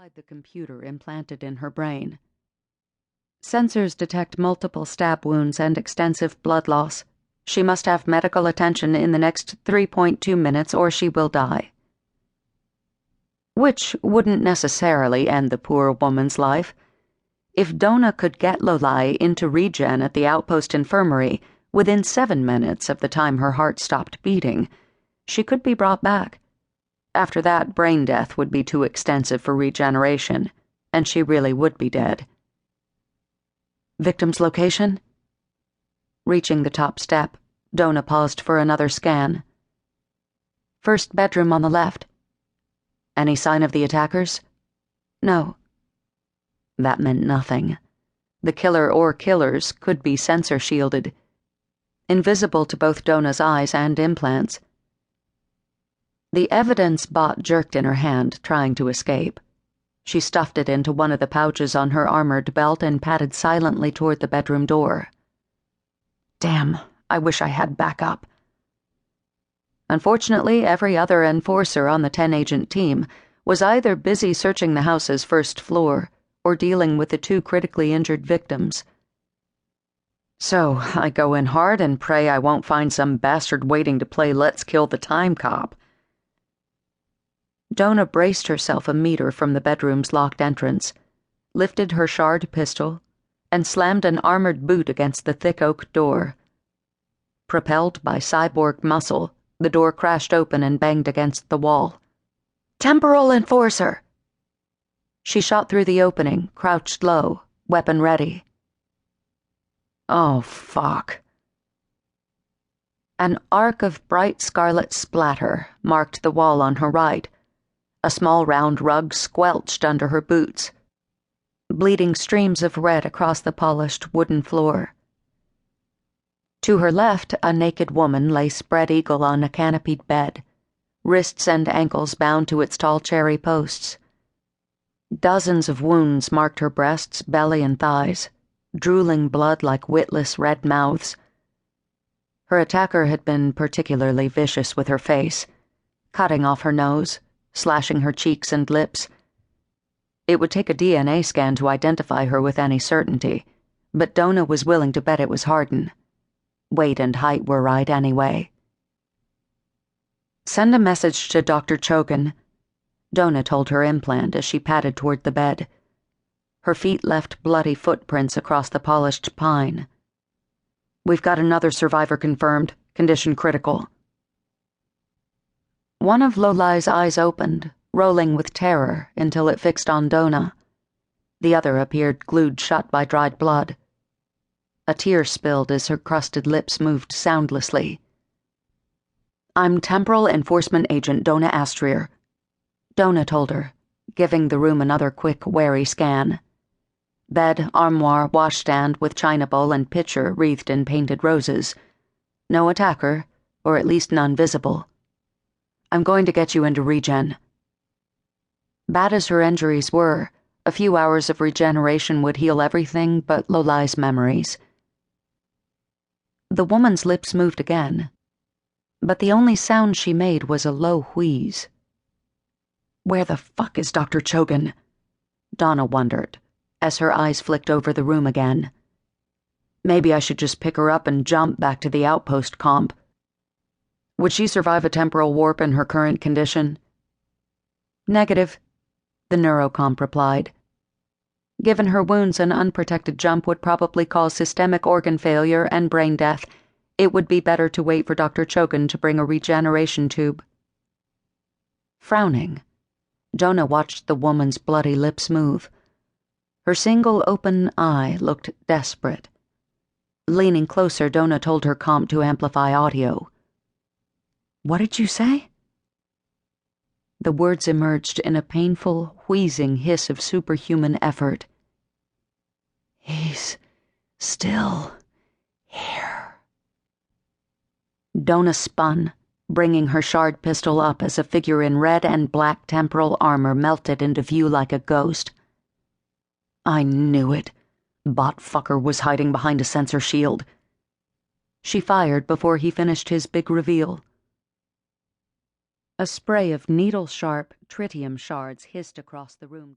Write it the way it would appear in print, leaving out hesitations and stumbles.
inside the computer implanted in her brain. Sensors detect multiple stab wounds and extensive blood loss. She must have medical attention in the next 3.2 minutes or she will die. Which wouldn't necessarily end the poor woman's life. If Dona could get Lolai into regen at the outpost infirmary within 7 minutes of the time her heart stopped beating, she could be brought back. After that, brain death would be too extensive for regeneration, and she really would be dead. Victim's location? Reaching the top step, Dona paused for another scan. First bedroom on the left. Any sign of the attackers? No. That meant nothing. The killer or killers could be sensor-shielded, invisible to both Dona's eyes and implants. The evidence bot jerked in her hand, trying to escape. She stuffed it into one of the pouches on her armored belt and padded silently toward the bedroom door. Damn, I wish I had backup. Unfortunately, every other enforcer on the 10-agent team was either busy searching the house's first floor or dealing with the 2 critically injured victims. So I go in hard and pray I won't find some bastard waiting to play Let's Kill the Time Cop. Dona braced herself a meter from the bedroom's locked entrance, lifted her shard pistol, and slammed an armored boot against the thick oak door. Propelled by cyborg muscle, the door crashed open and banged against the wall. Temporal enforcer! She shot through the opening, crouched low, weapon ready. Oh, fuck. An arc of bright scarlet splatter marked the wall on her right. A small round rug squelched under her boots, bleeding streams of red across the polished wooden floor. To her left, a naked woman lay spread eagle on a canopied bed, wrists and ankles bound to its tall cherry posts. Dozens of wounds marked her breasts, belly, and thighs, drooling blood like witless red mouths. Her attacker had been particularly vicious with her face, cutting off her nose, slashing her cheeks and lips. It would take a DNA scan to identify her with any certainty, but Dona was willing to bet it was Hardin. Weight and height were right anyway. Send a message to Dr. Chogan, Dona told her implant as she padded toward the bed. Her feet left bloody footprints across the polished pine. We've got another survivor confirmed, condition critical. One of Lolai's eyes opened, rolling with terror until it fixed on Dona. The other appeared glued shut by dried blood. A tear spilled as her crusted lips moved soundlessly. I'm Temporal Enforcement Agent Dona Astrier, Dona told her, giving the room another quick, wary scan. Bed, armoire, washstand with china bowl and pitcher wreathed in painted roses. No attacker, or at least none visible. I'm going to get you into regen. Bad as her injuries were, a few hours of regeneration would heal everything but Lolai's memories. The woman's lips moved again, but the only sound she made was a low wheeze. Where the fuck is Dr. Chogan? Dona wondered, as her eyes flicked over the room again. Maybe I should just pick her up and jump back to the outpost comp. Would she survive a temporal warp in her current condition? Negative, the neurocomp replied. Given her wounds, an unprotected jump would probably cause systemic organ failure and brain death. It would be better to wait for Dr. Chogan to bring a regeneration tube. Frowning, Dona watched the woman's bloody lips move. Her single open eye looked desperate. Leaning closer, Dona told her comp to amplify audio. What did you say? The words emerged in a painful, wheezing hiss of superhuman effort. He's still here. Dona spun, bringing her shard pistol up as a figure in red and black temporal armor melted into view like a ghost. I knew it. Bot fucker was hiding behind a sensor shield. She fired before he finished his big reveal. A spray of needle-sharp tritium shards hissed across the room.